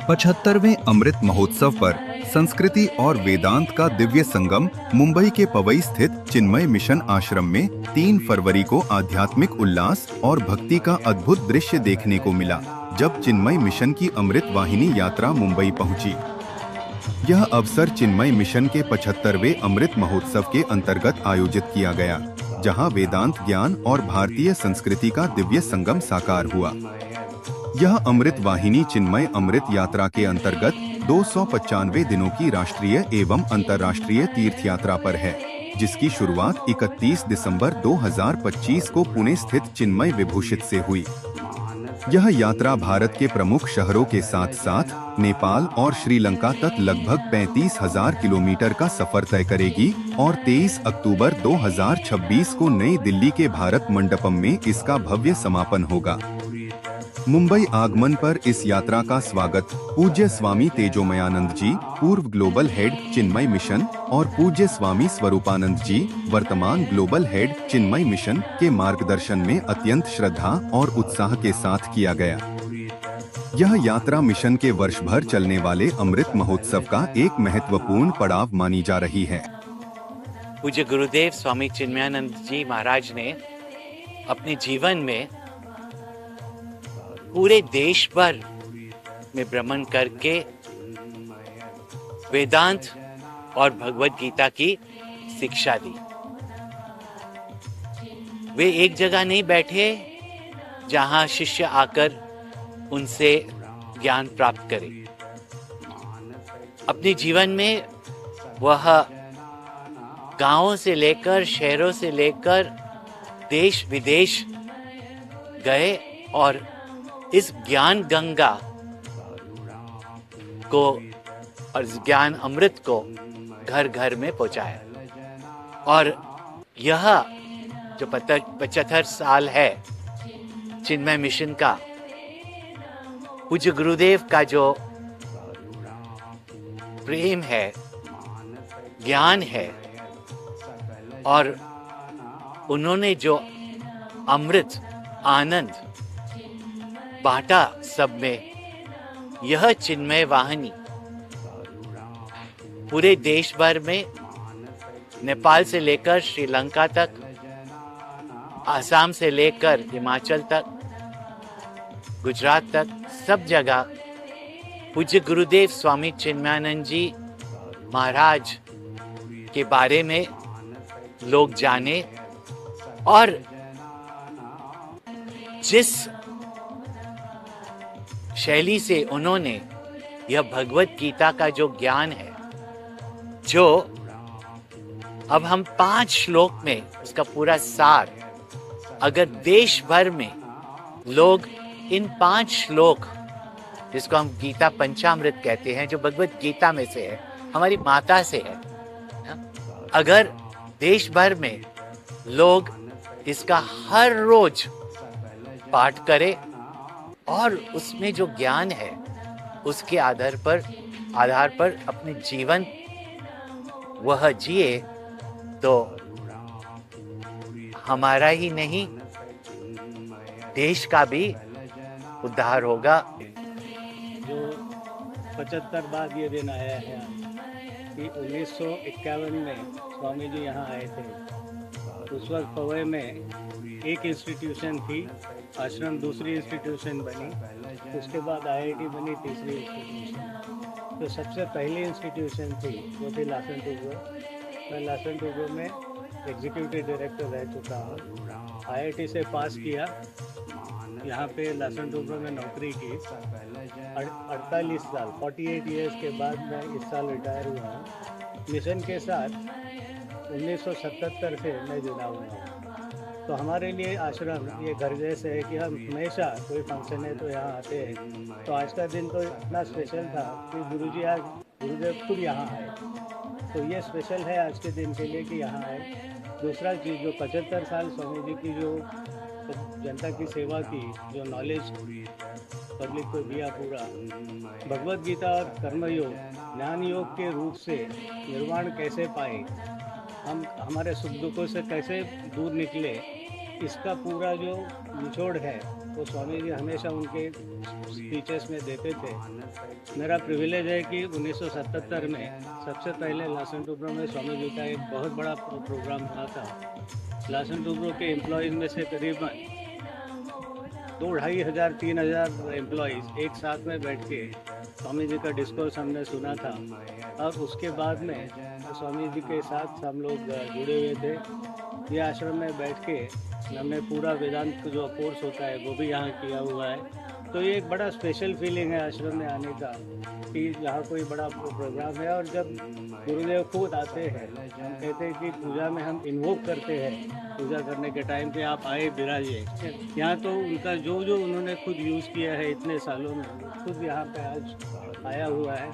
75वें अमृत महोत्सव पर संस्कृति और वेदांत का दिव्य संगम मुंबई के पवई स्थित चिन्मय मिशन आश्रम में 3 फरवरी को आध्यात्मिक उल्लास और भक्ति का अद्भुत दृश्य देखने को मिला, जब चिन्मय मिशन की अमृत वाहिनी यात्रा मुंबई पहुंची। यह अवसर चिन्मय मिशन के 75वें अमृत महोत्सव के अंतर्गत आयोजित किया गया, जहां वेदांत ज्ञान और भारतीय संस्कृति का दिव्य संगम साकार हुआ। यह अमृत वाहिनी चिन्मय अमृत यात्रा के अंतर्गत 295 दिनों की राष्ट्रीय एवं अंतर्राष्ट्रीय तीर्थ यात्रा पर है, जिसकी शुरुआत 31 दिसंबर 2025 को पुणे स्थित चिन्मय विभूषित से हुई। यह यात्रा भारत के प्रमुख शहरों के साथ साथ नेपाल और श्रीलंका तक लगभग 35,000 किलोमीटर का सफर तय करेगी और 23 अक्टूबर 2026 को नई दिल्ली के भारत मंडपम में इसका भव्य समापन होगा। मुंबई आगमन पर इस यात्रा का स्वागत पूज्य स्वामी तेजोमयानंद जी, पूर्व ग्लोबल हेड चिन्मय मिशन, और पूज्य स्वामी स्वरूपानंद जी, वर्तमान ग्लोबल हेड चिन्मय मिशन, के मार्गदर्शन में अत्यंत श्रद्धा और उत्साह के साथ किया गया। यह यात्रा मिशन के वर्ष भर चलने वाले अमृत महोत्सव का एक महत्वपूर्ण पड़ाव मानी जा रही है। पूज्य गुरुदेव स्वामी चिन्मयानंद जी महाराज ने अपने जीवन में पूरे देश भर में भ्रमण करके वेदांत और भगवत गीता की शिक्षा दी। वे एक जगह नहीं बैठे जहां शिष्य आकर उनसे ज्ञान प्राप्त करे। अपने जीवन में वह गांवों से लेकर शहरों से लेकर देश विदेश गए और इस ज्ञान गंगा को और इस ज्ञान अमृत को घर घर में पहुंचाया। और यह जो 75 साल है चिन्मय मिशन का, पूज्य गुरुदेव का जो प्रेम है, ज्ञान है, और उन्होंने जो अमृत आनंद बांटा सब में, यह चिन्मय वाहिनी पूरे देश भर में, नेपाल से लेकर श्रीलंका तक, आसाम से लेकर हिमाचल तक, गुजरात तक, सब जगह पूज्य गुरुदेव स्वामी चिन्मयानंद जी महाराज के बारे में लोग जाने, और जिस शैली से उन्होंने यह भगवत गीता का जो ज्ञान है, जो अब हम 5 श्लोक में उसका पूरा सार, अगर देश भर में लोग इन 5 श्लोक, जिसको हम गीता पंचामृत कहते हैं, जो भगवत गीता में से है, हमारी माता से है, अगर देश भर में लोग इसका हर रोज पाठ करें और उसमें जो ज्ञान है उसके आधार पर अपने जीवन वह जिए, तो हमारा ही नहीं देश का भी उद्धार होगा। जो 75 बाद ये दिन आया है कि 1951 में स्वामी जी यहाँ आए थे। उस वक्त पवई में एक इंस्टीट्यूशन थी, आश्रम दूसरी इंस्टीट्यूशन बनी, उसके बाद आईआईटी बनी तीसरी इंस्टीट्यूशन। तो सबसे पहली इंस्टीट्यूशन थी वो थी लासन टूब्रो। मैं लासन टूब्रो में एग्जीक्यूटिव डायरेक्टर रह चुका हूँ। आईआईटी से पास किया, यहाँ पे लासन टूब्रो में नौकरी की। 48 साल 48 ईयर्स के बाद मैं इस साल रिटायर हुआ हूँ। मिशन के साथ 1977 से मैं जुड़ा हुआ हूँ। तो हमारे लिए आश्रम ये घर जैसे है कि हम हमेशा कोई फंक्शन है तो यहाँ आते हैं। तो आज का दिन तो इतना स्पेशल था कि गुरुजी आज गुरुदेव खुद यहाँ आए, तो ये स्पेशल है आज के दिन के लिए कि यहाँ आए। दूसरा चीज़, जो 75 साल स्वामी जी की जो जनता की सेवा की, जो नॉलेज पब्लिक को दिया पूरा, भगवत गीता और कर्मयोग ज्ञान योग के रूप से निर्वाण कैसे पाए, हम हमारे सुख दुखों से कैसे दूर निकले, इसका पूरा जो निचोड़ है वो स्वामी जी हमेशा उनके स्पीचेस में देते थे। मेरा प्रिविलेज है कि 1977 में सबसे पहले लासन टुब्रो में स्वामी जी का एक बहुत बड़ा प्रोग्राम हुआ था। लासन टुब्रो के एम्प्लॉयज़ में से करीबन 2,500-3,000 एम्प्लॉयज़ एक साथ में बैठ के स्वामी जी का डिस्कोर्स हमने सुना था। और उसके बाद में स्वामी जी के साथ हम लोग जुड़े हुए थे। ये आश्रम में बैठ के हमने पूरा वेदांत जो कोर्स होता है वो भी यहाँ किया हुआ है। तो ये एक बड़ा स्पेशल फीलिंग है आश्रम में आने का कि यहाँ कोई बड़ा प्रोग्राम है। और जब गुरुदेव खुद आते हैं, हम कहते हैं कि पूजा में हम इन्वोक करते हैं, पूजा करने के टाइम पे आप आए बिराजे। यहाँ तो उनका जो जो उन्होंने खुद यूज़ किया है इतने सालों में, खुद यहाँ पे आज आया हुआ है।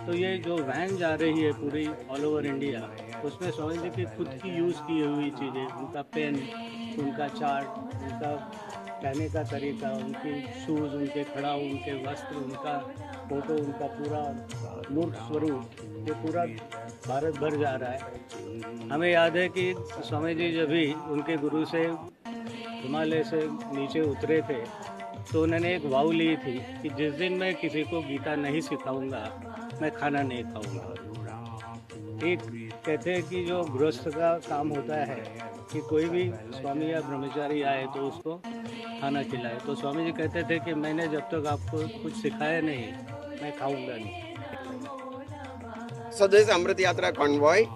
तो ये जो वैन जा रही है पूरी ऑल ओवर इंडिया, उसमें स्वामी जी की खुद की यूज़ की हुई चीज़ें, उनका पेन, उनका चार्ट, उनका कहने का तरीका, उनकी शूज़, उनके खड़ा, उनके वस्त्र, उनका फोटो, उनका पूरा मूर्त स्वरूप, ये पूरा भारत भर जा रहा है। हमें याद है कि स्वामी जी जब भी उनके गुरु से हिमालय से नीचे उतरे थे तो उन्होंने एक वाव ली थी कि जिस दिन मैं किसी को गीता नहीं सिखाऊंगा मैं खाना नहीं खाऊंगा। एक कहते हैं कि जो गृहस्थ का काम होता है कि कोई भी स्वामी या ब्रह्मचारी आए तो उसको खाना खिलाए। तो स्वामी जी कहते थे कि मैंने जब तक आपको कुछ सिखाया नहीं मैं खाऊंगा नहीं। So this Amrit Yatra convoy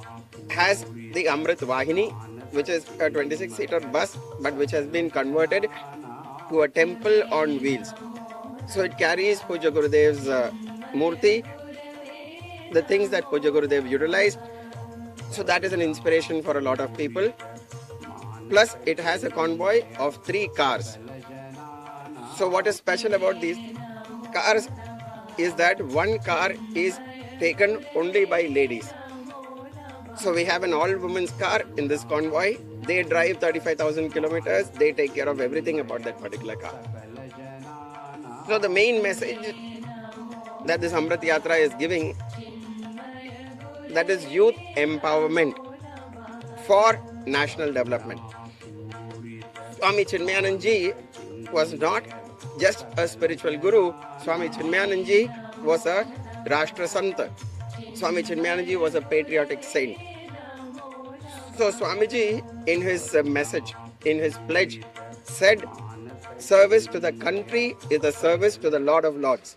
has the Amrit Vahini, which is a 26-seater bus, but which has been converted to a temple on wheels. So it carries Puja Gurudev's Murti, the things that Puja Gurudev utilized. So that is an inspiration for a lot of people. Plus it has a convoy of 3 cars. So what is special about these cars is that one car is taken only by ladies. So we have an all-women's car in this convoy. They drive 35,000 kilometers. They take care of everything about that particular car. So the main message that this Amrit Yatra is giving, that is youth empowerment for national development. Swami Chinmayanand Ji was not just a spiritual guru. Swami Chinmayanand Ji was a Rashtra Santa. Swami Chinmayanand Ji was a patriotic saint. So Swamiji in his message, in his pledge, said service to the country is a service to the Lord of Lords.